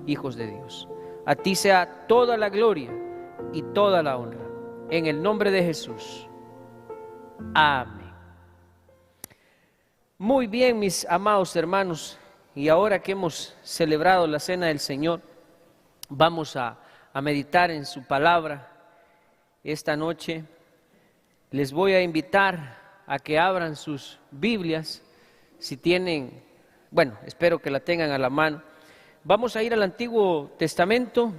hijos de Dios. A ti sea toda la gloria y toda la honra. En el nombre de Jesús. Amén. Muy bien, mis amados hermanos, y ahora que hemos celebrado la cena del Señor, vamos a meditar en su palabra esta noche. Les voy a invitar a que abran sus Biblias, si tienen, bueno, espero que la tengan a la mano. Vamos a ir al Antiguo Testamento,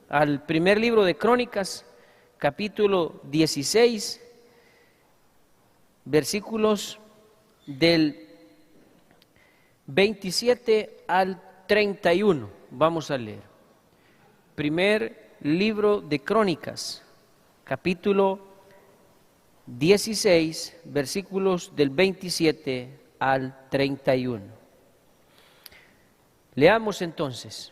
al primer libro de Crónicas, capítulo 16, versículos del 27 al 31. Vamos a leer. Primer libro de Crónicas, capítulo 16, versículos del 27 al 31. Leamos entonces.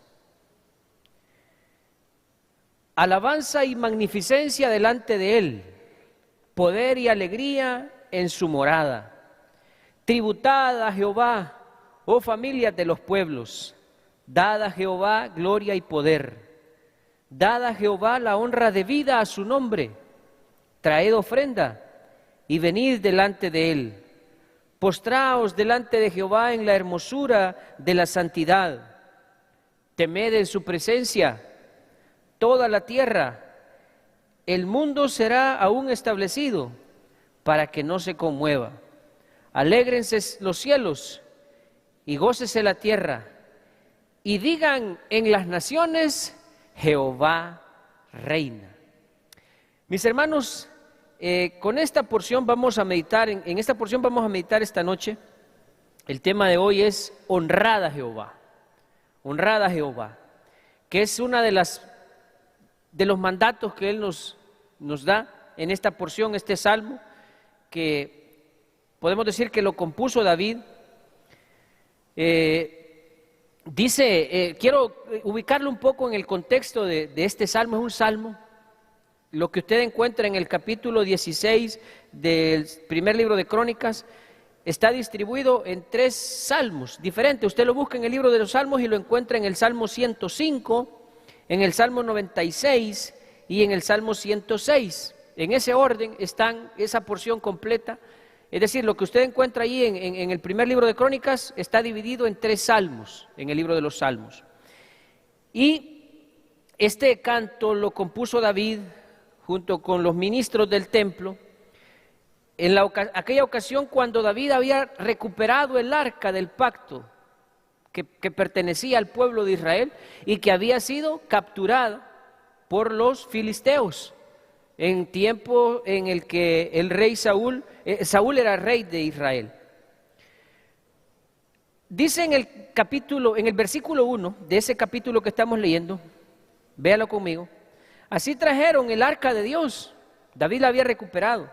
Alabanza y magnificencia delante de Él, poder y alegría en su morada. Tributad a Jehová, oh familias de los pueblos, dad a Jehová gloria y poder. Dad a Jehová la honra debida a su nombre. Traed ofrenda y venid delante de Él. Postraos delante de Jehová en la hermosura de la santidad. Temed en su presencia toda la tierra. El mundo será aún establecido para que no se conmueva. Alégrense los cielos y gócese la tierra. Y digan en las naciones, Jehová reina. Mis hermanos, con esta porción vamos a meditar, en esta porción vamos a meditar esta noche. El tema de hoy es honrad a Jehová. Honrad a Jehová, que es una de los mandatos que Él nos da en esta porción, este salmo, que podemos decir que lo compuso David. Quiero ubicarlo un poco en el contexto de este salmo. Es un salmo, lo que usted encuentra en el capítulo 16 del primer libro de Crónicas, está distribuido en 3 salmos diferentes. Usted lo busca en el libro de los salmos y lo encuentra en el Salmo 105, en el Salmo 96 y en el Salmo 106. En ese orden están esa porción completa. Es decir, lo que usted encuentra allí en el primer libro de Crónicas está dividido en 3 salmos, en el libro de los salmos. Y este canto lo compuso David junto con los ministros del templo en aquella ocasión cuando David había recuperado el arca del pacto que pertenecía al pueblo de Israel y que había sido capturada por los filisteos en tiempo en el que el rey Saúl era rey de Israel. Dice en el versículo 1 de ese capítulo que estamos leyendo, véalo conmigo: así trajeron el arca de Dios, David la había recuperado,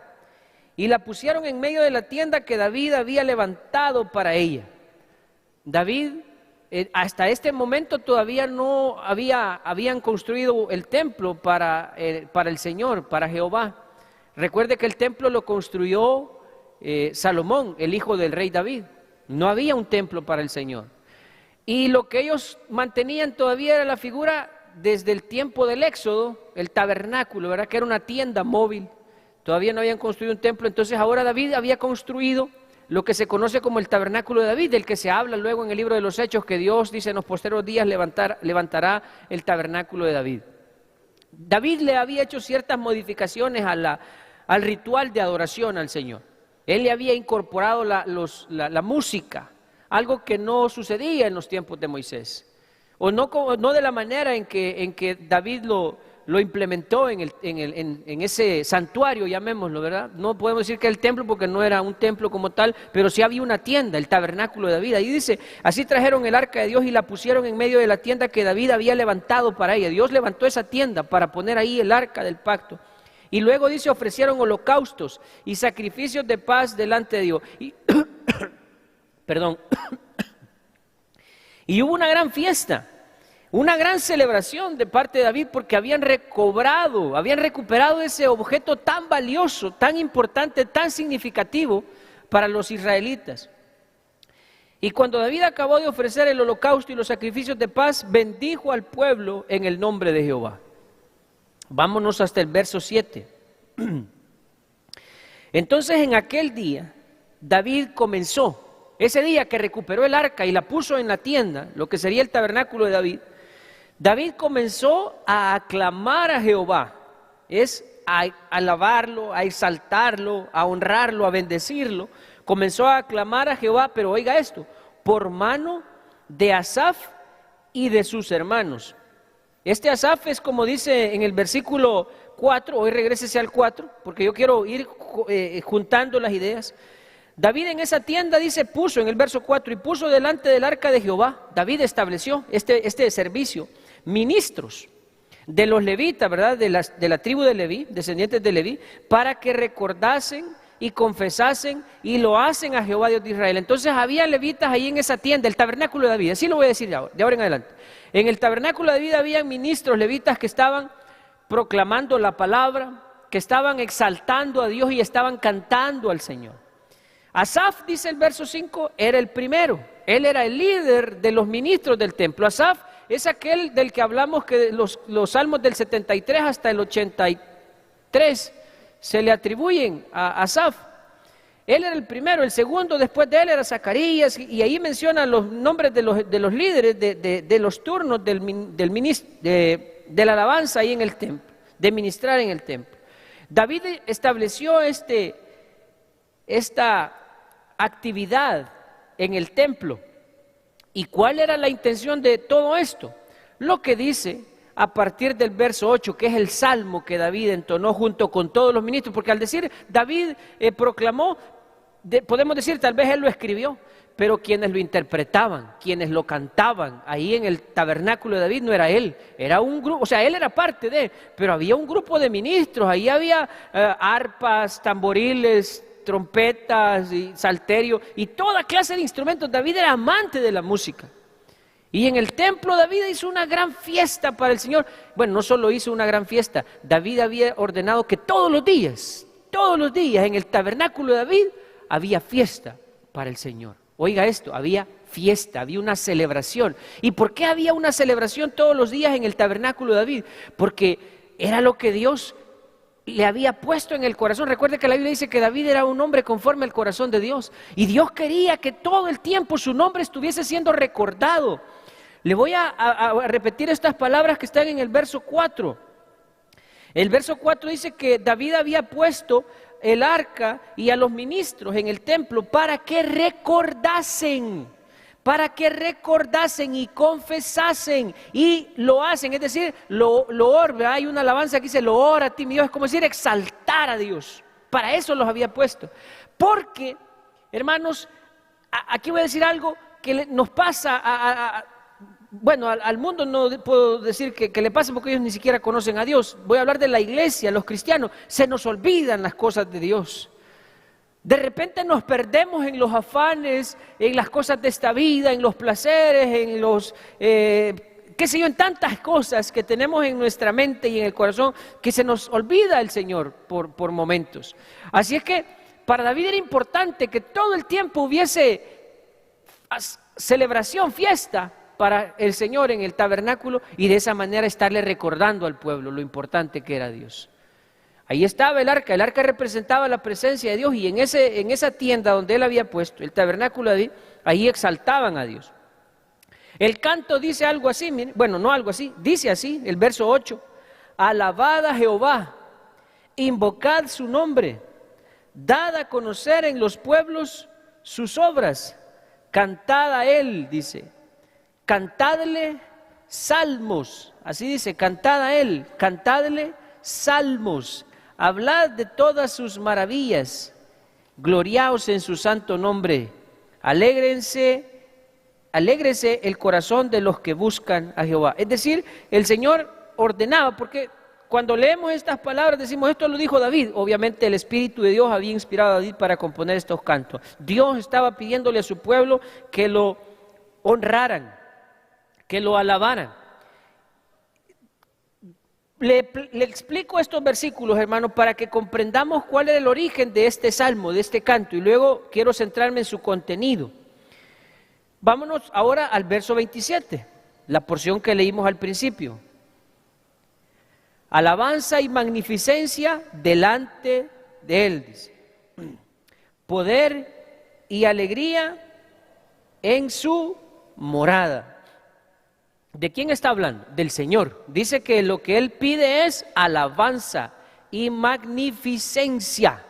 y la pusieron en medio de la tienda que David había levantado para ella. David, hasta este momento todavía no habían construido el templo para el Señor, para Jehová. Recuerde que el templo lo construyó Salomón, el hijo del rey David. No había un templo para el Señor. Y lo que ellos mantenían todavía era la figura desde el tiempo del Éxodo, el tabernáculo, ¿verdad? Que era una tienda móvil. Todavía no habían construido un templo. Entonces ahora David había construido lo que se conoce como el tabernáculo de David, del que se habla luego en el libro de los Hechos, que Dios dice en los posteriores días levantará el tabernáculo de David. David le había hecho ciertas modificaciones al ritual de adoración al Señor. Él le había incorporado la música, algo que no sucedía en los tiempos de Moisés, o no de la manera en que David lo implementó en ese santuario, llamémoslo, ¿verdad? No podemos decir que el templo porque no era un templo como tal, pero sí había una tienda, el tabernáculo de David. Ahí dice, así trajeron el arca de Dios y la pusieron en medio de la tienda que David había levantado para ella. Dios levantó esa tienda para poner ahí el arca del pacto. Y luego dice, ofrecieron holocaustos y sacrificios de paz delante de Dios. Y hubo una gran fiesta, una gran celebración de parte de David, porque habían recuperado ese objeto tan valioso, tan importante, tan significativo para los israelitas. Y cuando David acabó de ofrecer el holocausto y los sacrificios de paz, bendijo al pueblo en el nombre de Jehová. Vámonos hasta el verso 7. Entonces en aquel día David comenzó, ese día que recuperó el arca y la puso en la tienda, lo que sería el tabernáculo de David, David comenzó a aclamar a Jehová, es a alabarlo, a exaltarlo, a honrarlo, a bendecirlo. Comenzó a aclamar a Jehová, pero oiga esto, por mano de Asaf y de sus hermanos. Este Asaf es como dice en el versículo 4, hoy regrésese al 4, porque yo quiero ir juntando las ideas. David en esa tienda dice, puso en el verso 4, y puso delante del arca de Jehová. David estableció este servicio, ministros de los levitas, ¿verdad? De la tribu de Leví, descendientes de Leví, para que recordasen y confesasen y lo hacen a Jehová Dios de Israel. Entonces había levitas ahí en esa tienda, el tabernáculo de David, así lo voy a decir de ahora en adelante. En el tabernáculo de David había ministros levitas que estaban proclamando la palabra, que estaban exaltando a Dios y estaban cantando al Señor. Asaf, dice el verso 5, era el primero, él era el líder de los ministros del templo. Asaf es aquel del que hablamos que los salmos del 73 hasta el 83 se le atribuyen a Asaf. Él era el primero, el segundo después de él era Zacarías, y ahí menciona los nombres de los líderes de los turnos de la alabanza ahí en el templo, de ministrar en el templo. David estableció esta actividad en el templo. ¿Y cuál era la intención de todo esto? Lo que dice a partir del verso 8, que es el salmo que David entonó junto con todos los ministros, porque al decir David proclamó, podemos decir tal vez él lo escribió, pero quienes lo interpretaban, quienes lo cantaban ahí en el tabernáculo de David no era él, era un grupo, o sea, él era parte de, pero había un grupo de ministros, ahí había arpas, tamboriles, trompetas y salterio y toda clase de instrumentos. David era amante de la música. Y en el templo David hizo una gran fiesta para el Señor. Bueno, no solo hizo una gran fiesta, David había ordenado que todos los días en el tabernáculo de David había fiesta para el Señor. Oiga esto, había fiesta, había una celebración. ¿Y por qué había una celebración todos los días en el tabernáculo de David? Porque era lo que Dios le había puesto en el corazón. Recuerde que la Biblia dice que David era un hombre conforme al corazón de Dios, y Dios quería que todo el tiempo su nombre estuviese siendo recordado. Le voy a repetir estas palabras que están en el verso 4. El verso 4 dice que David había puesto el arca y a los ministros en el templo para que recordasen y confesasen, y lo hacen, es decir, hay una alabanza que dice, lo ora a ti mi Dios, es como decir, exaltar a Dios. Para eso los había puesto. Porque, hermanos, aquí voy a decir algo que nos pasa bueno, al mundo no puedo decir que le pase porque ellos ni siquiera conocen a Dios. Voy a hablar de la iglesia, los cristianos. Se nos olvidan las cosas de Dios. De repente nos perdemos en los afanes, en las cosas de esta vida, en los placeres, en los, en tantas cosas que tenemos en nuestra mente y en el corazón, que se nos olvida el Señor por momentos. Así es que para David era importante que todo el tiempo hubiese celebración, fiesta para el Señor en el tabernáculo, y de esa manera estarle recordando al pueblo lo importante que era Dios. Ahí estaba el arca representaba la presencia de Dios, y en esa tienda donde él había puesto el tabernáculo de David, ahí exaltaban a Dios. El canto dice algo así, bueno, no algo así, dice así, el verso 8, alabad a Jehová, invocad su nombre, dad a conocer en los pueblos sus obras, cantad a él, dice, cantadle salmos, así dice, cantad a él, cantadle salmos, hablad de todas sus maravillas, gloriaos en su santo nombre, alégrese el corazón de los que buscan a Jehová. Es decir, el Señor ordenaba, porque cuando leemos estas palabras decimos, esto lo dijo David. Obviamente el Espíritu de Dios había inspirado a David para componer estos cantos. Dios estaba pidiéndole a su pueblo que lo honraran, que lo alabaran. Le explico estos versículos, hermanos, para que comprendamos cuál es el origen de este salmo, de este canto, y luego quiero centrarme en su contenido. Vámonos ahora al verso 27, la porción que leímos al principio. Alabanza y magnificencia delante de Él, dice. Poder y alegría en su morada. ¿De quién está hablando? Del Señor. Dice que lo que Él pide es alabanza y magnificencia.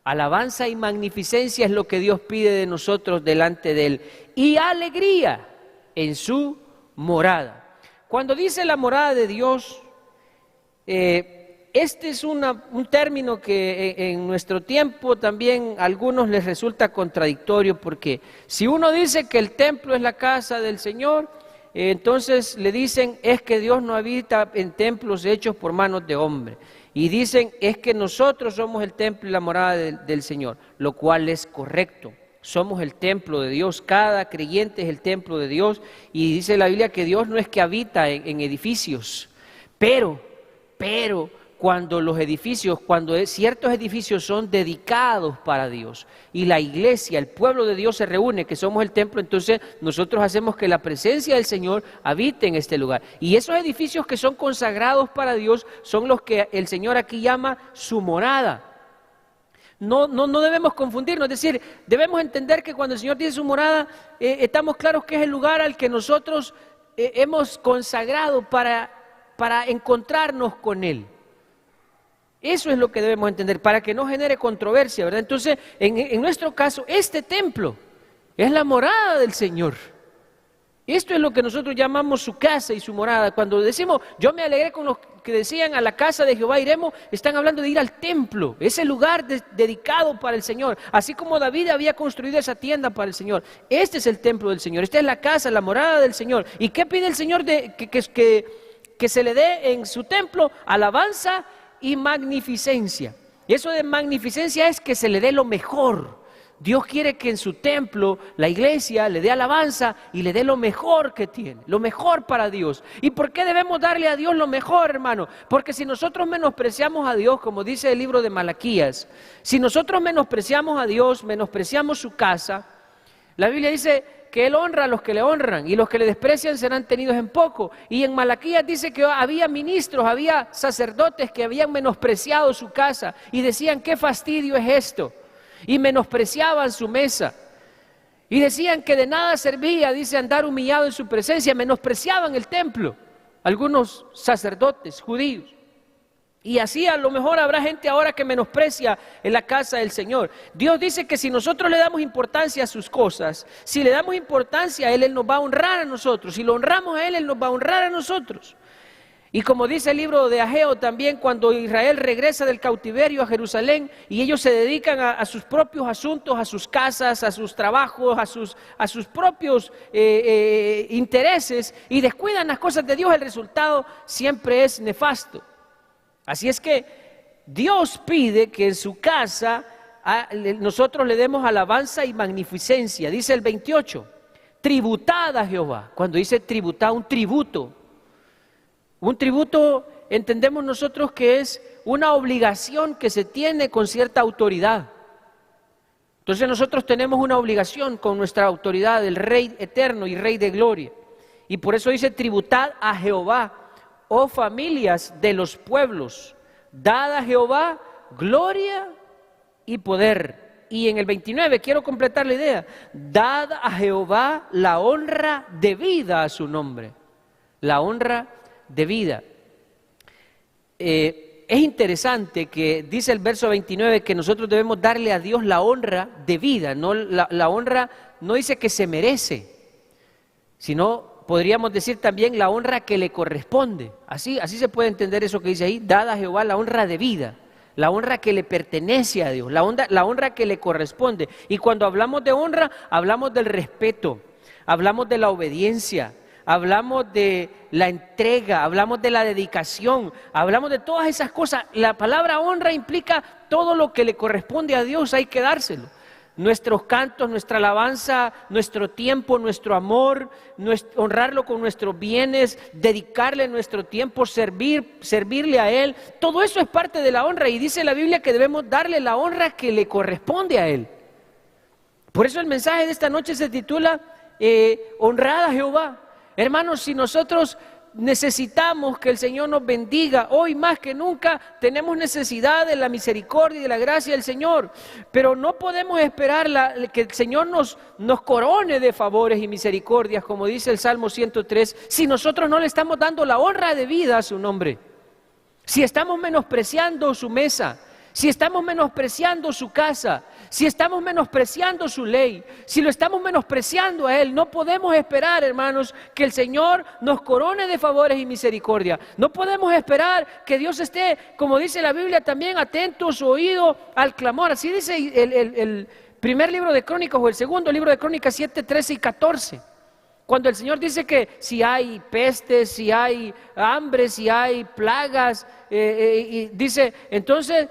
Alabanza y magnificencia es lo que Dios pide de nosotros delante de Él. Y alegría en su morada. Cuando dice la morada de Dios, este es un término que en nuestro tiempo también a algunos les resulta contradictorio, porque si uno dice que el templo es la casa del Señor, entonces le dicen es que Dios no habita en templos hechos por manos de hombre. Y dicen es que nosotros somos el templo y la morada del Señor, lo cual es correcto. Somos el templo de Dios, cada creyente es el templo de Dios. Y dice la Biblia que Dios no es que habita en edificios, pero cuando los edificios, ciertos edificios son dedicados para Dios y la iglesia, el pueblo de Dios se reúne, que somos el templo, entonces nosotros hacemos que la presencia del Señor habite en este lugar. Y esos edificios que son consagrados para Dios son los que el Señor aquí llama su morada. No debemos confundirnos, es decir, debemos entender que cuando el Señor dice su morada, estamos claros que es el lugar al que nosotros hemos consagrado para encontrarnos con Él. Eso es lo que debemos entender, para que no genere controversia, ¿verdad? Entonces, en nuestro caso, este templo es la morada del Señor. Esto es lo que nosotros llamamos su casa y su morada. Cuando decimos, yo me alegré con los que decían a la casa de Jehová iremos, están hablando de ir al templo, ese lugar dedicado para el Señor. Así como David había construido esa tienda para el Señor. Este es el templo del Señor, esta es la casa, la morada del Señor. ¿Y qué pide el Señor que se le dé en su templo? Alabanza y magnificencia. Y eso de magnificencia es que se le dé lo mejor. Dios quiere que en su templo la iglesia le dé alabanza y le dé lo mejor que tiene, lo mejor para Dios. ¿Y por qué debemos darle a Dios lo mejor, hermano? Porque si nosotros menospreciamos a Dios, como dice el libro de Malaquías, si nosotros menospreciamos a Dios, menospreciamos su casa, la Biblia dice que Él honra a los que le honran y los que le desprecian serán tenidos en poco. Y en Malaquías dice que había ministros, había sacerdotes que habían menospreciado su casa y decían, qué fastidio es esto. Y menospreciaban su mesa. Y decían que de nada servía, dice, andar humillado en su presencia. Menospreciaban el templo, algunos sacerdotes judíos. Y así a lo mejor habrá gente ahora que menosprecia en la casa del Señor. Dios dice que si nosotros le damos importancia a sus cosas, si le damos importancia a Él, Él nos va a honrar a nosotros. Si lo honramos a Él, Él nos va a honrar a nosotros. Y como dice el libro de Ageo también, cuando Israel regresa del cautiverio a Jerusalén y ellos se dedican a sus propios asuntos, a sus casas, a sus trabajos, a sus propios intereses y descuidan las cosas de Dios, el resultado siempre es nefasto. Así es que Dios pide que en su casa nosotros le demos alabanza y magnificencia. Dice el 28, tributad a Jehová. Cuando dice tributad, un tributo entendemos nosotros que es una obligación que se tiene con cierta autoridad. Entonces nosotros tenemos una obligación con nuestra autoridad, el Rey eterno y Rey de gloria. Y por eso dice tributad a Jehová, oh familias de los pueblos, dad a Jehová gloria y poder. Y en el 29 quiero completar la idea, dad a Jehová la honra debida a su nombre, la honra debida. Es interesante que dice el verso 29 que nosotros debemos darle a Dios la honra debida, no la honra no dice que se merece, sino podríamos decir también la honra que le corresponde. Así se puede entender eso que dice ahí, dad a Jehová la honra debida, la honra que le pertenece a Dios, la honra que le corresponde. Y cuando hablamos de honra, hablamos del respeto, hablamos de la obediencia, hablamos de la entrega, hablamos de la dedicación, hablamos de todas esas cosas. La palabra honra implica todo lo que le corresponde a Dios, hay que dárselo. Nuestros cantos, nuestra alabanza, nuestro tiempo, nuestro amor, honrarlo con nuestros bienes, dedicarle nuestro tiempo, servirle a Él. Todo eso es parte de la honra y dice la Biblia que debemos darle la honra que le corresponde a Él. Por eso el mensaje de esta noche se titula honrad a Jehová. Hermanos, si nosotros necesitamos que el Señor nos bendiga, hoy más que nunca tenemos necesidad de la misericordia y de la gracia del Señor, pero no podemos esperar que el Señor nos corone de favores y misericordias, como dice el Salmo 103, si nosotros no le estamos dando la honra de vida a su nombre, si estamos menospreciando su mesa, si estamos menospreciando su casa, si estamos menospreciando su ley, si lo estamos menospreciando a Él, no podemos esperar, hermanos, que el Señor nos corone de favores y misericordia. No podemos esperar que Dios esté, como dice la Biblia también, atento su oído al clamor. Así dice el primer libro de Crónicas o el segundo libro de Crónicas 7, 13 y 14. Cuando el Señor dice que si hay pestes, si hay hambre, si hay plagas, y dice, entonces,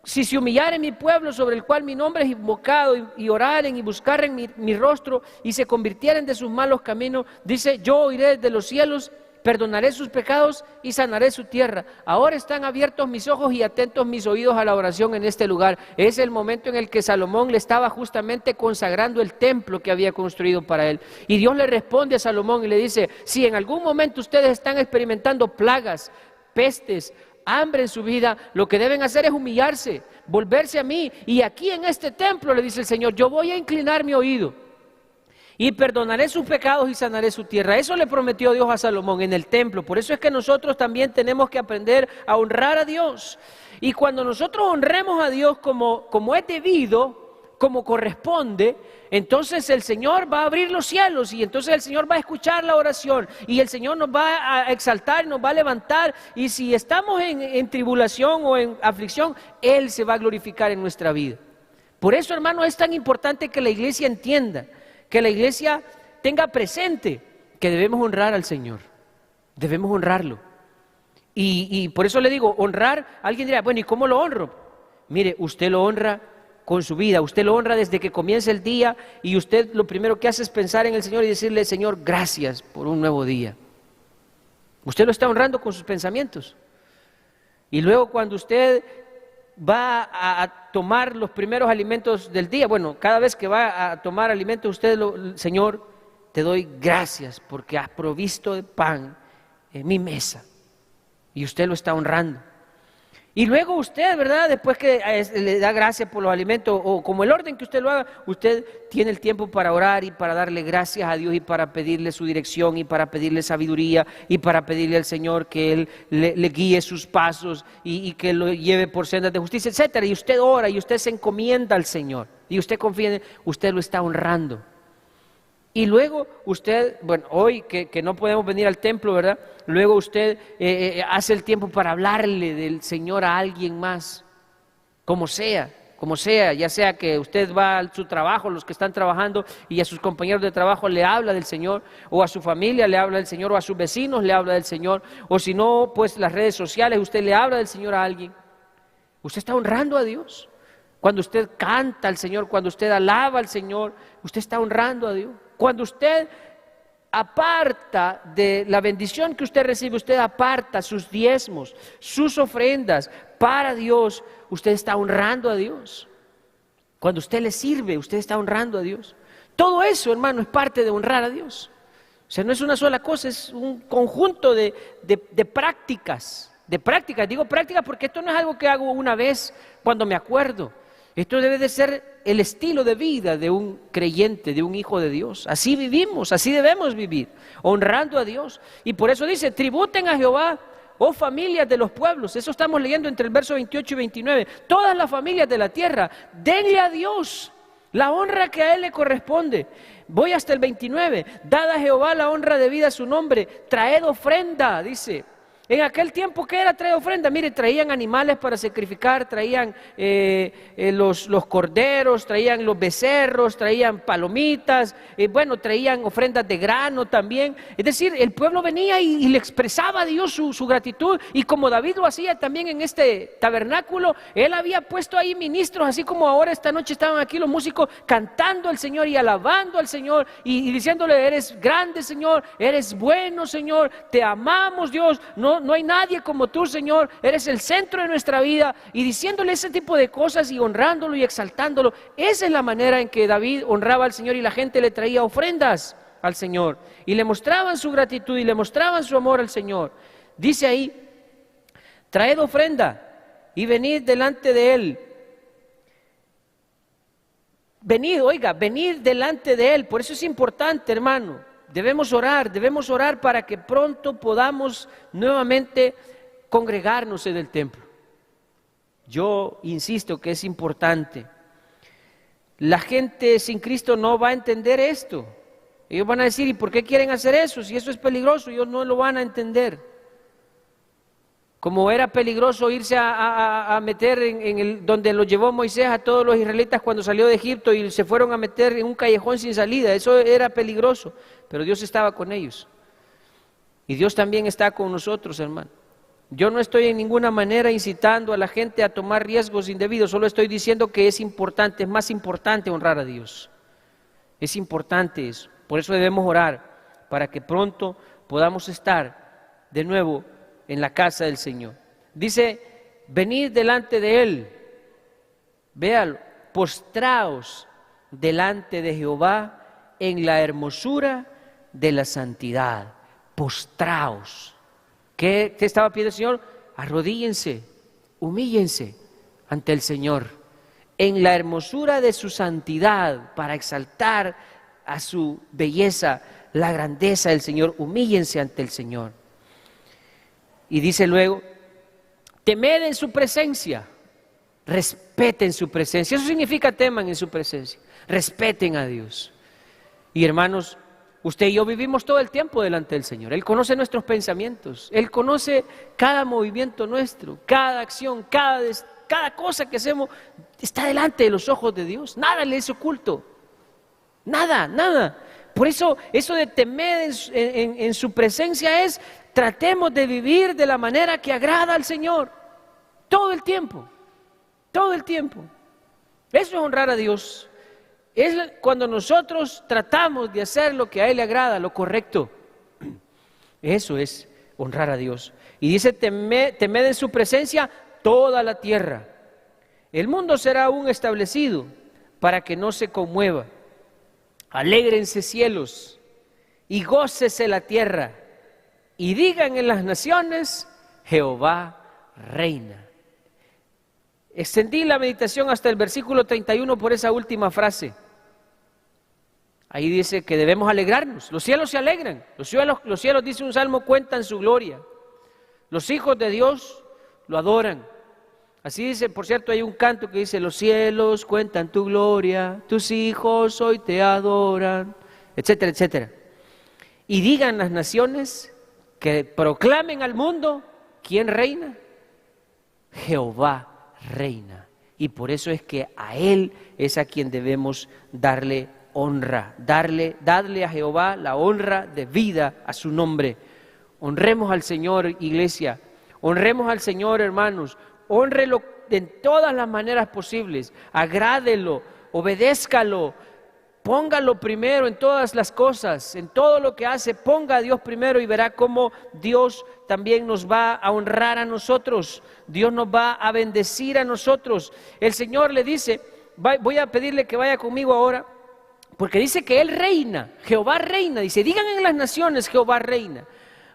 si se humillaren mi pueblo sobre el cual mi nombre es invocado y oraren y buscaren mi rostro y se convirtieren de sus malos caminos, dice, yo oiré desde los cielos, perdonaré sus pecados y sanaré su tierra. Ahora están abiertos mis ojos y atentos mis oídos a la oración en este lugar. Es el momento en el que Salomón le estaba justamente consagrando el templo que había construido para él. Y Dios le responde a Salomón y le dice, si en algún momento ustedes están experimentando plagas, pestes, hambre en su vida, lo que deben hacer es humillarse, volverse a mí, y aquí en este templo, le dice el Señor, yo voy a inclinar mi oído y perdonaré sus pecados y sanaré su tierra. Eso le prometió Dios a Salomón en el templo. Por eso es que nosotros también tenemos que aprender a honrar a Dios, y cuando nosotros honremos a Dios como es debido, como corresponde, entonces el Señor va a abrir los cielos y entonces el Señor va a escuchar la oración y el Señor nos va a exaltar, nos va a levantar, y si estamos en tribulación o en aflicción, Él se va a glorificar en nuestra vida. Por eso, hermano, es tan importante que la iglesia entienda, que la iglesia tenga presente que debemos honrar al Señor, debemos honrarlo. Y por eso le digo, honrar, alguien dirá, bueno, ¿y cómo lo honro? Mire, usted lo honra con su vida, usted lo honra desde que comienza el día, y usted lo primero que hace es pensar en el Señor y decirle, Señor, gracias por un nuevo día. Usted lo está honrando con sus pensamientos. Y luego cuando usted va a tomar los primeros alimentos del día, bueno, cada vez que va a tomar alimentos, usted, Señor, te doy gracias porque has provisto de pan en mi mesa. Y usted lo está honrando. Y luego usted, ¿verdad? Después que le da gracias por los alimentos, o como el orden que usted lo haga, usted tiene el tiempo para orar y para darle gracias a Dios y para pedirle su dirección y para pedirle sabiduría y para pedirle al Señor que Él le guíe sus pasos y que lo lleve por sendas de justicia, etcétera. Y usted ora y usted se encomienda al Señor y usted confía en Él, usted lo está honrando. Y luego usted, bueno, hoy que no podemos venir al templo, ¿verdad? Luego usted hace el tiempo para hablarle del Señor a alguien más, como sea, ya sea que usted va a su trabajo, los que están trabajando, y a sus compañeros de trabajo le habla del Señor, o a su familia le habla del Señor, o a sus vecinos le habla del Señor, o si no, pues las redes sociales, usted le habla del Señor a alguien. Usted está honrando a Dios. Cuando usted canta al Señor, cuando usted alaba al Señor, usted está honrando a Dios. Cuando usted aparta de la bendición que usted recibe, usted aparta sus diezmos, sus ofrendas para Dios, usted está honrando a Dios. Cuando usted le sirve, usted está honrando a Dios. Todo eso, hermano, es parte de honrar a Dios. O sea, no es una sola cosa, es un conjunto de prácticas. De prácticas, digo prácticas porque esto no es algo que hago una vez cuando me acuerdo. Esto debe de ser el estilo de vida de un creyente, de un hijo de Dios. Así vivimos, así debemos vivir, honrando a Dios. Y por eso dice, tributen a Jehová, oh familias de los pueblos. Eso estamos leyendo entre el verso 28 y 29. Todas las familias de la tierra, denle a Dios la honra que a Él le corresponde. Voy hasta el 29. Dad a Jehová la honra debida a su nombre. Traed ofrenda, dice. En aquel tiempo, ¿qué era traer ofrenda? Mire, traían animales para sacrificar, traían los corderos, traían los becerros, traían palomitas, traían ofrendas de grano también. Es decir, el pueblo venía y le expresaba a Dios su gratitud, y como David lo hacía también en este tabernáculo, él había puesto ahí ministros, así como ahora esta noche estaban aquí los músicos cantando al Señor y alabando al Señor y diciéndole, eres grande, Señor, eres bueno, Señor, te amamos, Dios, no no hay nadie como tú, Señor, eres el centro de nuestra vida, y diciéndole ese tipo de cosas y honrándolo y exaltándolo. Esa es la manera en que David honraba al Señor, y la gente le traía ofrendas al Señor y le mostraban su gratitud y le mostraban su amor al Señor. Dice ahí: traed ofrenda y venid delante de Él. Venid delante de Él. Por eso es importante, hermano, debemos orar para que pronto podamos nuevamente congregarnos en el templo. Yo insisto que es importante. La gente sin Cristo no va a entender esto. Ellos van a decir: ¿y por qué quieren hacer eso? Si eso es peligroso, ellos no lo van a entender. Como era peligroso irse a meter donde lo llevó Moisés a todos los israelitas cuando salió de Egipto, y se fueron a meter en un callejón sin salida. Eso era peligroso, pero Dios estaba con ellos. Y Dios también está con nosotros, hermano. Yo no estoy en ninguna manera incitando a la gente a tomar riesgos indebidos, solo estoy diciendo que es importante, es más importante honrar a Dios. Es importante eso. Por eso debemos orar, para que pronto podamos estar de nuevo en la casa del Señor. Dice: venid delante de Él. Véalo: postraos delante de Jehová en la hermosura de la santidad. Postraos. ¿Qué estaba pidiendo el Señor? Arrodíllense, humíllense ante el Señor en la hermosura de su santidad, para exaltar a su belleza, la grandeza del Señor. Humíllense ante el Señor. Y dice luego: temed en su presencia, respeten su presencia. Eso significa: teman en su presencia, respeten a Dios. Y hermanos, usted y yo vivimos todo el tiempo delante del Señor. Él conoce nuestros pensamientos, Él conoce cada movimiento nuestro, cada acción, cada cosa que hacemos está delante de los ojos de Dios. Nada le es oculto, nada. Por eso de temer en su presencia es: tratemos de vivir de la manera que agrada al Señor todo el tiempo. Eso es honrar a Dios. Es cuando nosotros tratamos de hacer lo que a Él le agrada, lo correcto. Eso es honrar a Dios. Y dice: temed en su presencia toda la tierra. El mundo será aún establecido para que no se conmueva. Alégrense cielos y gócese la tierra, y digan en las naciones: Jehová reina. Extendí la meditación hasta el versículo 31 por esa última frase. Ahí dice que debemos alegrarnos. Los cielos se alegran. Los cielos, dice un salmo, cuentan su gloria. Los hijos de Dios lo adoran. Así dice, por cierto, hay un canto que dice: los cielos cuentan tu gloria, tus hijos hoy te adoran, etcétera, etcétera. Y digan las naciones, que proclamen al mundo: ¿quién reina? Jehová reina. Y por eso es que a Él es a quien debemos darle honra, darle a Jehová la honra debida a su nombre. Honremos al Señor, iglesia, honremos al Señor, hermanos. Hónrelo en todas las maneras posibles, agrádelo, obedézcalo, póngalo primero en todas las cosas, en todo lo que hace, ponga a Dios primero, y verá cómo Dios también nos va a honrar a nosotros, Dios nos va a bendecir a nosotros. El Señor le dice: voy a pedirle que vaya conmigo ahora, porque dice que Él reina, Jehová reina. Dice: digan en las naciones: Jehová reina.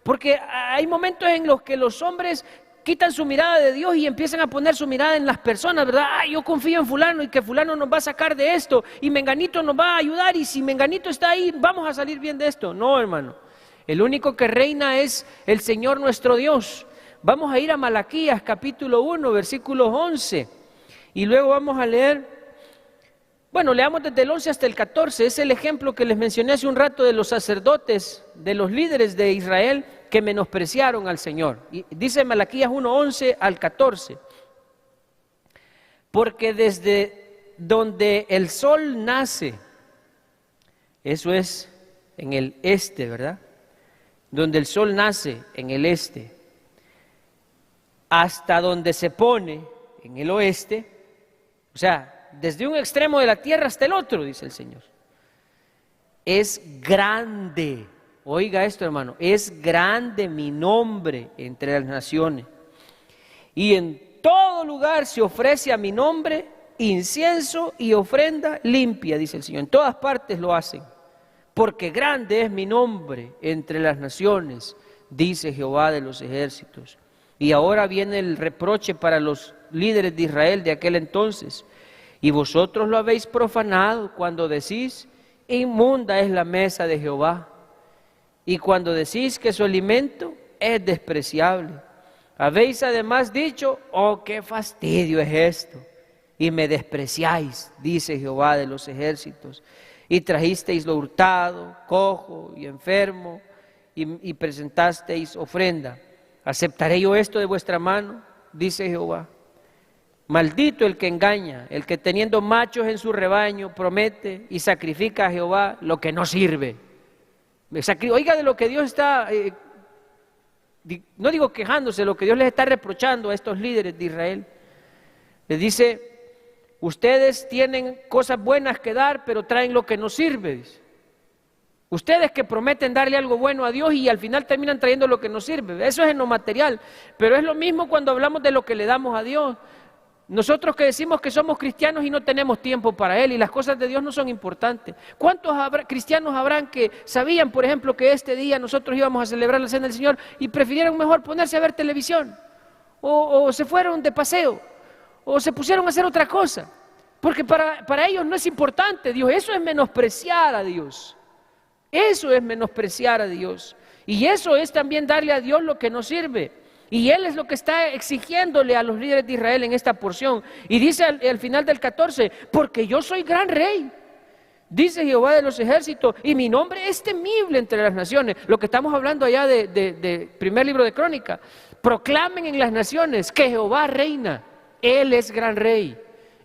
Porque hay momentos en los que los hombres quitan su mirada de Dios y empiezan a poner su mirada en las personas, ¿verdad? Yo confío en fulano y que fulano nos va a sacar de esto, y menganito nos va a ayudar, y si menganito está ahí vamos a salir bien de esto. No, hermano, el único que reina es el Señor nuestro Dios. Vamos a ir a Malaquías capítulo 1 versículos 11, y luego vamos a leer, leamos desde el 11 hasta el 14. Es el ejemplo que les mencioné hace un rato de los sacerdotes, de los líderes de Israel que menospreciaron al Señor. Y dice Malaquías 1:11 al 14: porque desde donde el sol nace, eso es en el este, ¿verdad? Donde el sol nace en el este, hasta donde se pone en el oeste, o sea, desde un extremo de la tierra hasta el otro, dice el Señor, es grande oiga esto, hermano, es grande mi nombre entre las naciones. Y en todo lugar se ofrece a mi nombre incienso y ofrenda limpia, dice el Señor. En todas partes lo hacen, porque grande es mi nombre entre las naciones, dice Jehová de los ejércitos. Y ahora viene el reproche para los líderes de Israel de aquel entonces. Y vosotros lo habéis profanado cuando decís, inmunda es la mesa de Jehová. Y cuando decís que su alimento es despreciable. Habéis además dicho, oh, qué fastidio es esto. Y me despreciáis, dice Jehová de los ejércitos. Y trajisteis lo hurtado, cojo y enfermo, y presentasteis ofrenda. ¿Aceptaré yo esto de vuestra mano? Dice Jehová. Maldito el que engaña, el que teniendo machos en su rebaño promete y sacrifica a Jehová lo que no sirve. Oiga de lo que Dios está, no digo quejándose, lo que Dios les está reprochando a estos líderes de Israel. Les dice, ustedes tienen cosas buenas que dar, pero traen lo que no sirve, dice. Ustedes que prometen darle algo bueno a Dios y al final terminan trayendo lo que no sirve. Eso es en lo material, pero es lo mismo cuando hablamos de lo que le damos a Dios. Nosotros que decimos que somos cristianos y no tenemos tiempo para Él y las cosas de Dios no son importantes. ¿Cuántos cristianos habrán que sabían, por ejemplo, que este día nosotros íbamos a celebrar la Cena del Señor y prefirieron mejor ponerse a ver televisión? O se fueron de paseo, o se pusieron a hacer otra cosa. Porque para ellos no es importante Dios, eso es menospreciar a Dios. Eso es menospreciar a Dios. Y eso es también darle a Dios lo que no sirve. Y Él es lo que está exigiéndole a los líderes de Israel en esta porción. Y dice al final del 14, porque yo soy gran rey, dice Jehová de los ejércitos, y mi nombre es temible entre las naciones. Lo que estamos hablando allá de primer libro de Crónica. Proclamen en las naciones que Jehová reina. Él es gran rey.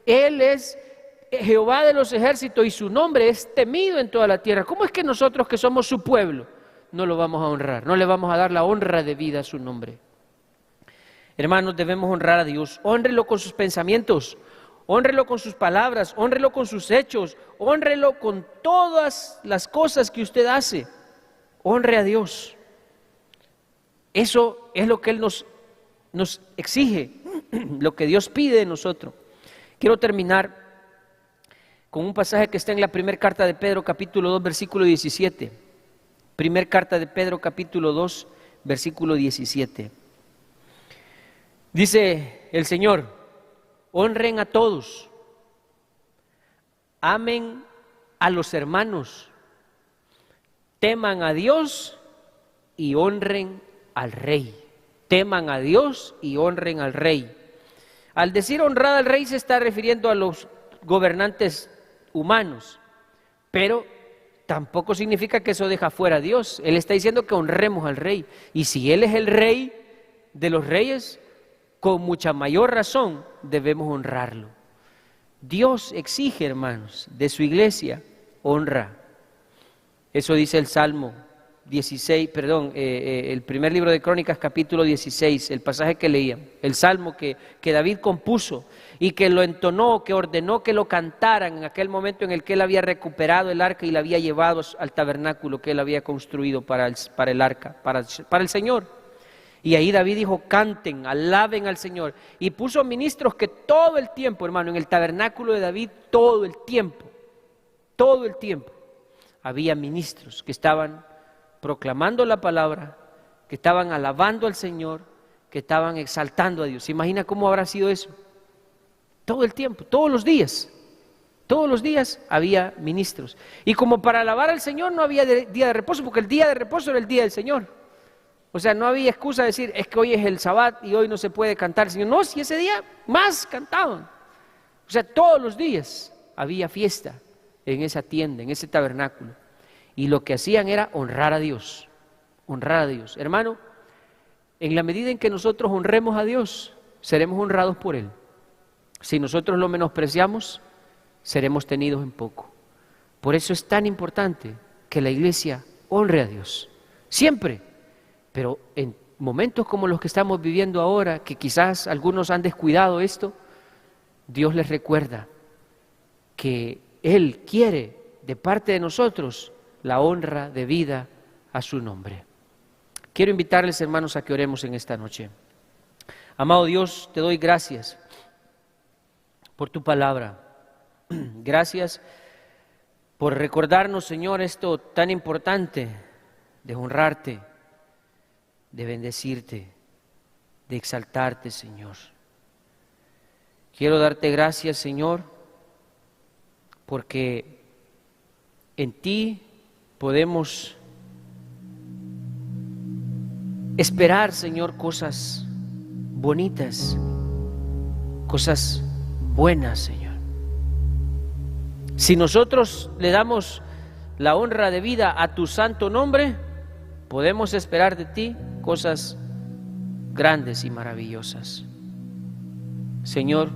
Él es Jehová de los ejércitos y su nombre es temido en toda la tierra. ¿Cómo es que nosotros que somos su pueblo no lo vamos a honrar? No le vamos a dar la honra debida a su nombre. Hermanos, debemos honrar a Dios. Hónrelo con sus pensamientos, hónrelo con sus palabras, hónrelo con sus hechos, hónrelo con todas las cosas que usted hace. Honre a Dios. Eso es lo que Él nos exige, lo que Dios pide de nosotros. Quiero terminar con un pasaje que está en la primera carta de Pedro, capítulo 2, versículo 17. Primer carta de Pedro, capítulo 2, versículo 17. Dice el Señor, honren a todos, amen a los hermanos, teman a Dios y honren al Rey. Teman a Dios y honren al Rey. Al decir honrar al Rey se está refiriendo a los gobernantes humanos, pero tampoco significa que eso deja fuera a Dios. Él está diciendo que honremos al Rey, y si Él es el Rey de los reyes, con mucha mayor razón debemos honrarlo. Dios exige, hermanos, de su iglesia honra. Eso dice el Salmo 16, el primer libro de Crónicas, capítulo 16, el pasaje que leía, el Salmo que David compuso y que lo entonó, que ordenó que lo cantaran en aquel momento en el que él había recuperado el arca y la había llevado al tabernáculo que él había construido para el arca, para el Señor. Y ahí David dijo, canten, alaben al Señor. Y puso ministros que todo el tiempo, hermano, en el tabernáculo de David, todo el tiempo, había ministros que estaban proclamando la palabra, que estaban alabando al Señor, que estaban exaltando a Dios. ¿Se imagina cómo habrá sido eso? Todo el tiempo, todos los días había ministros. Y como para alabar al Señor no había día de reposo, porque el día de reposo era el día del Señor. O sea, no había excusa de decir, es que hoy es el Sabbat y hoy no se puede cantar. Señor, no, si ese día más cantaban. O sea, todos los días había fiesta en esa tienda, en ese tabernáculo. Y lo que hacían era honrar a Dios, honrar a Dios. Hermano, en la medida en que nosotros honremos a Dios, seremos honrados por Él. Si nosotros lo menospreciamos, seremos tenidos en poco. Por eso es tan importante que la iglesia honre a Dios, siempre. Pero en momentos como los que estamos viviendo ahora, que quizás algunos han descuidado esto, Dios les recuerda que Él quiere de parte de nosotros la honra debida a su nombre. Quiero invitarles, hermanos, a que oremos en esta noche. Amado Dios, te doy gracias por tu palabra. Gracias por recordarnos, Señor, esto tan importante de honrarte, de bendecirte, de exaltarte, Señor. Quiero darte gracias, Señor, porque en ti podemos esperar, Señor, cosas bonitas, cosas buenas, Señor. Si nosotros le damos la honra de vida a tu santo nombre, podemos esperar de ti cosas grandes y maravillosas. Señor,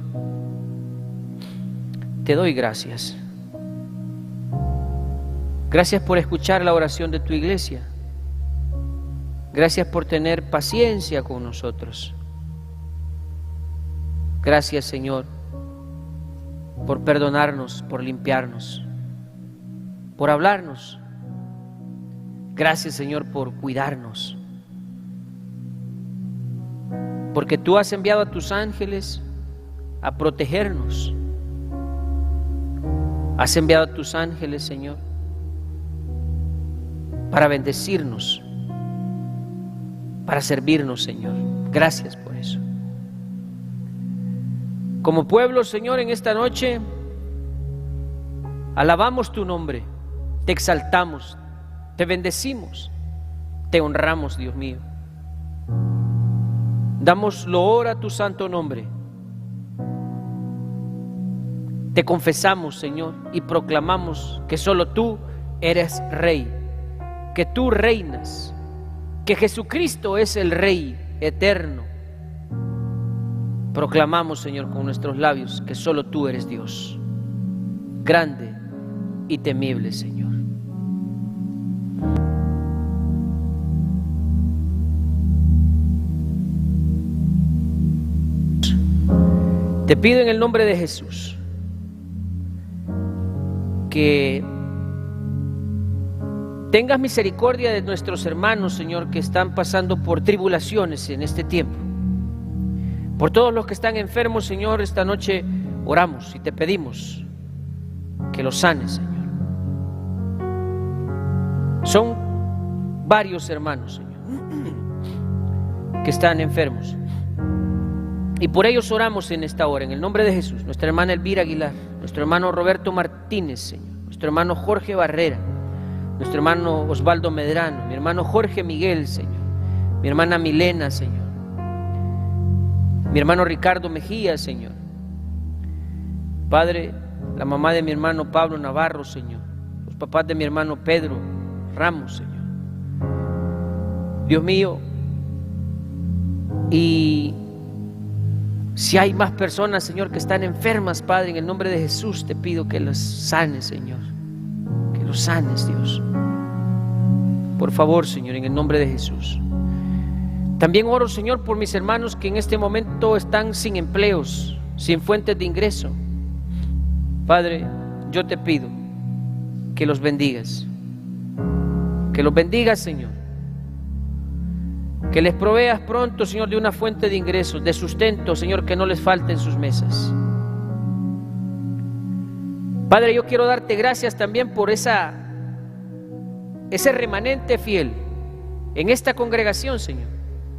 te doy gracias. Gracias por escuchar la oración de tu iglesia. Gracias por tener paciencia con nosotros. Gracias, Señor, por perdonarnos, por limpiarnos, por hablarnos. Gracias, Señor, por cuidarnos. Porque tú has enviado a tus ángeles a protegernos. Has enviado a tus ángeles, Señor, para bendecirnos, para servirnos, Señor. Gracias por eso. Como pueblo, Señor, en esta noche alabamos tu nombre, te exaltamos, te bendecimos, te honramos, Dios mío. Damos loor a tu santo nombre. Te confesamos, Señor, y proclamamos que solo tú eres Rey, que tú reinas, que Jesucristo es el Rey eterno. Proclamamos, Señor, con nuestros labios que solo tú eres Dios, grande y temible, Señor. Te pido en el nombre de Jesús que tengas misericordia de nuestros hermanos, Señor, que están pasando por tribulaciones en este tiempo. Por todos los que están enfermos, Señor, esta noche oramos y te pedimos que los sanes, Señor. Son varios hermanos, Señor, que están enfermos. Y por ellos oramos en esta hora, en el nombre de Jesús. Nuestra hermana Elvira Aguilar, nuestro hermano Roberto Martínez, Señor, nuestro hermano Jorge Barrera, nuestro hermano Osvaldo Medrano, mi hermano Jorge Miguel, Señor, mi hermana Milena, Señor, mi hermano Ricardo Mejía, Señor. Padre, la mamá de mi hermano Pablo Navarro, Señor, los papás de mi hermano Pedro Ramos, Señor. Dios mío, y si hay más personas, Señor, que están enfermas, Padre, en el nombre de Jesús te pido que las sanes, Señor, que los sanes, Dios. Por favor, Señor, en el nombre de Jesús. También oro, Señor, por mis hermanos que en este momento están sin empleos, sin fuentes de ingreso. Padre, yo te pido que los bendigas, Señor, que les proveas pronto, Señor, de una fuente de ingresos, de sustento, Señor, que no les falte en sus mesas. Padre, yo quiero darte gracias también por ese remanente fiel en esta congregación, Señor.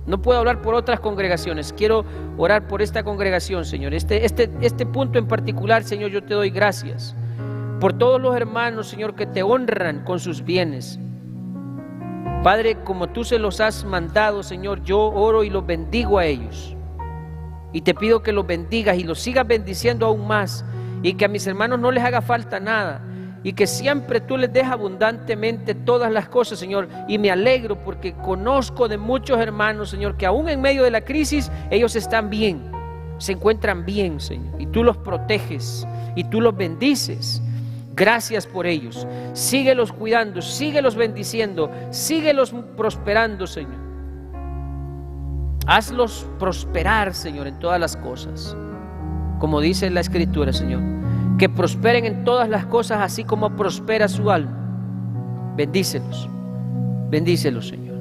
No puedo hablar por otras congregaciones, quiero orar por esta congregación, Señor. Este punto en particular, Señor, yo te doy gracias por todos los hermanos, Señor, que te honran con sus bienes. Padre, como tú se los has mandado, Señor, yo oro y los bendigo a ellos. Y te pido que los bendigas y los sigas bendiciendo aún más, y que a mis hermanos no les haga falta nada, y que siempre tú les des abundantemente todas las cosas, Señor. Y me alegro porque conozco de muchos hermanos, Señor, que aún en medio de la crisis ellos están bien, se encuentran bien, Señor, y tú los proteges y tú los bendices. Gracias por ellos. Síguelos cuidando, síguelos bendiciendo, síguelos prosperando, Señor. Hazlos prosperar, Señor, en todas las cosas, como dice la Escritura, Señor, que prosperen en todas las cosas así como prospera su alma. Bendícelos, Bendícelos, Señor.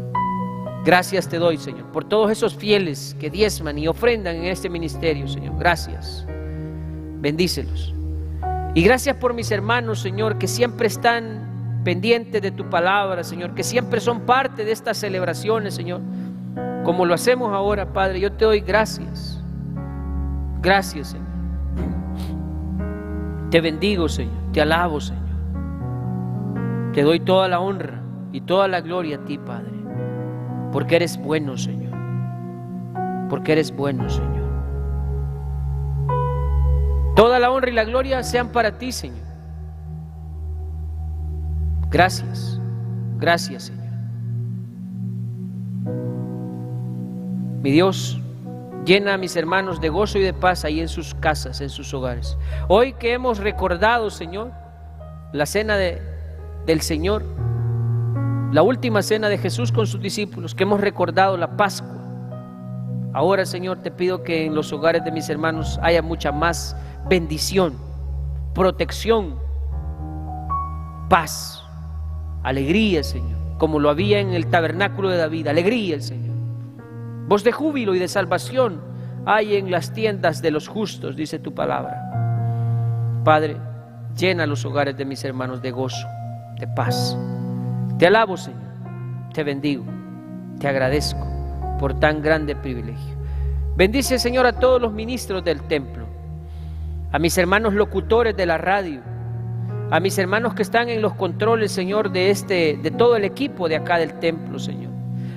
Gracias te doy, Señor, por todos esos fieles que diezman y ofrendan en este ministerio, Señor. Gracias. Bendícelos. Y gracias por mis hermanos, Señor, que siempre están pendientes de tu palabra, Señor, que siempre son parte de estas celebraciones, Señor, como lo hacemos ahora, Padre. Yo te doy gracias. Gracias, Señor. Te bendigo, Señor. Te alabo, Señor. Te doy toda la honra y toda la gloria a ti, Padre, porque eres bueno, Señor. Porque eres bueno, Señor. Toda la honra y la gloria sean para ti, Señor. Gracias. Gracias, Señor. Mi Dios, llena a mis hermanos de gozo y de paz ahí en sus casas, en sus hogares. Hoy que hemos recordado, Señor, la cena del Señor, la última cena de Jesús con sus discípulos, que hemos recordado la Pascua. Ahora, Señor, te pido que en los hogares de mis hermanos haya mucha más bendición, protección, paz, alegría, Señor, como lo había en el tabernáculo de David. Alegría, Señor. Voz de júbilo y de salvación hay en las tiendas de los justos, dice tu palabra. Padre, llena los hogares de mis hermanos de gozo, de paz. Te alabo, Señor, te bendigo, te agradezco por tan grande privilegio. Bendice, Señor, a todos los ministros del templo, a mis hermanos locutores de la radio, a mis hermanos que están en los controles, Señor, de todo el equipo de acá del templo, Señor,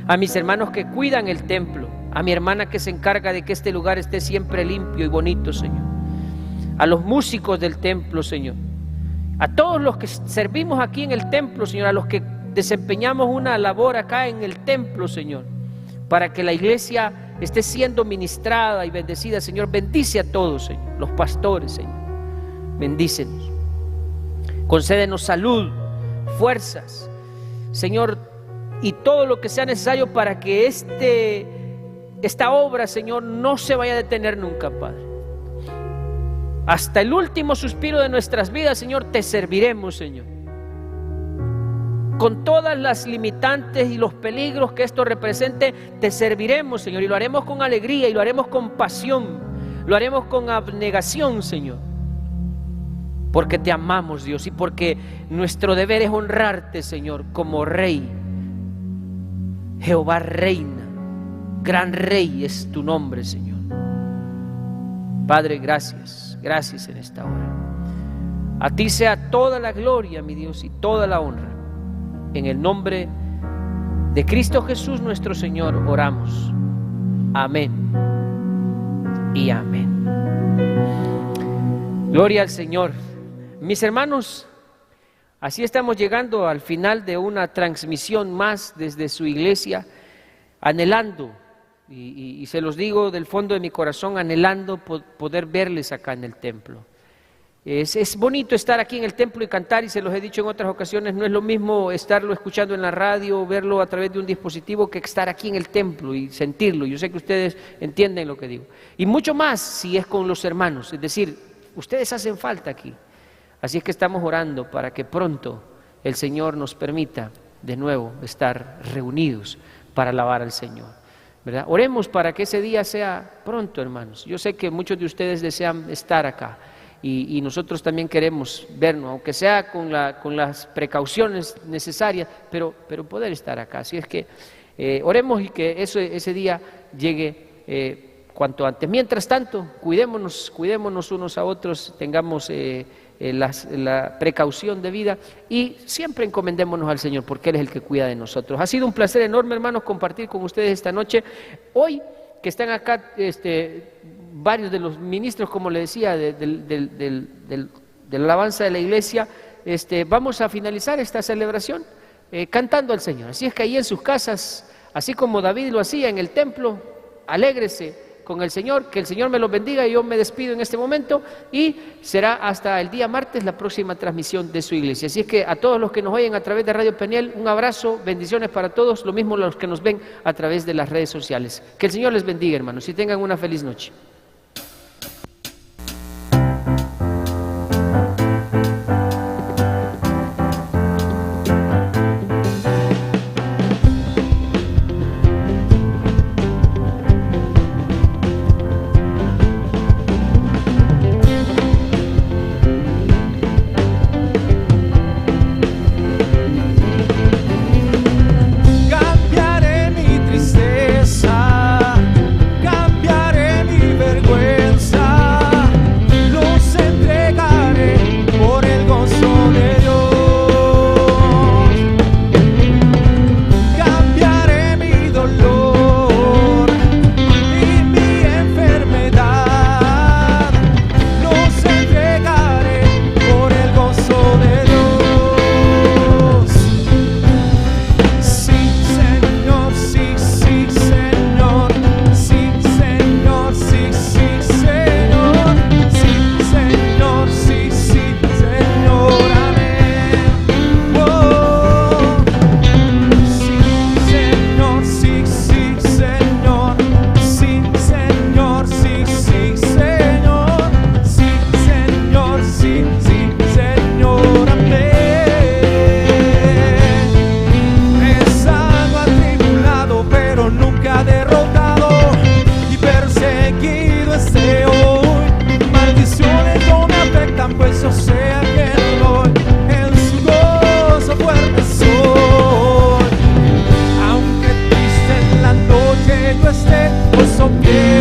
a mis hermanos que cuidan el templo, a mi hermana que se encarga de que este lugar esté siempre limpio y bonito, Señor, a los músicos del templo, Señor, a todos los que servimos aquí en el templo, Señor, a los que desempeñamos una labor acá en el templo, Señor, para que la iglesia esté siendo ministrada y bendecida, Señor. Bendice a todos, Señor, los pastores, Señor, bendícenos, concédenos salud, fuerzas, Señor, y todo lo que sea necesario para que esta obra, Señor, no se vaya a detener nunca, Padre. Hasta el último suspiro de nuestras vidas, Señor, te serviremos, Señor, con todas las limitantes y los peligros que esto represente. Te serviremos, Señor, y lo haremos con alegría, y lo haremos con pasión, lo haremos con abnegación, Señor, porque te amamos, Dios, y porque nuestro deber es honrarte, Señor, como Rey. Jehová reina, gran Rey es tu nombre, Señor. Padre, gracias, gracias en esta hora. A ti sea toda la gloria, mi Dios, y toda la honra. En el nombre de Cristo Jesús nuestro Señor oramos. Amén y amén. Gloria al Señor. Mis hermanos, así estamos llegando al final de una transmisión más desde su iglesia, anhelando, y se los digo del fondo de mi corazón, anhelando poder verles acá en el templo. Es bonito estar aquí en el templo y cantar, y se los he dicho en otras ocasiones, no es lo mismo estarlo escuchando en la radio o verlo a través de un dispositivo que estar aquí en el templo y sentirlo. Yo sé que ustedes entienden lo que digo. Y mucho más si es con los hermanos, es decir, ustedes hacen falta aquí. Así es que estamos orando para que pronto el Señor nos permita de nuevo estar reunidos para alabar al Señor, ¿verdad? Oremos para que ese día sea pronto, hermanos. Yo sé que muchos de ustedes desean estar acá. Y nosotros también queremos vernos, aunque sea con las precauciones necesarias, pero poder estar acá. Así es que oremos y que ese día llegue cuanto antes. Mientras tanto, cuidémonos unos a otros, tengamos la precaución debida y siempre encomendémonos al Señor, porque Él es el que cuida de nosotros. Ha sido un placer enorme, hermanos, compartir con ustedes esta noche. Hoy que están acá varios de los ministros, como le decía, de la alabanza de la iglesia, vamos a finalizar esta celebración cantando al Señor. Así es que ahí en sus casas, así como David lo hacía en el templo, alégrese con el Señor, que el Señor me los bendiga. Yo me despido en este momento y será hasta el día martes la próxima transmisión de su iglesia. Así es que a todos los que nos oyen a través de Radio Peniel, un abrazo, bendiciones para todos, lo mismo los que nos ven a través de las redes sociales. Que el Señor les bendiga, hermanos, y tengan una feliz noche. so que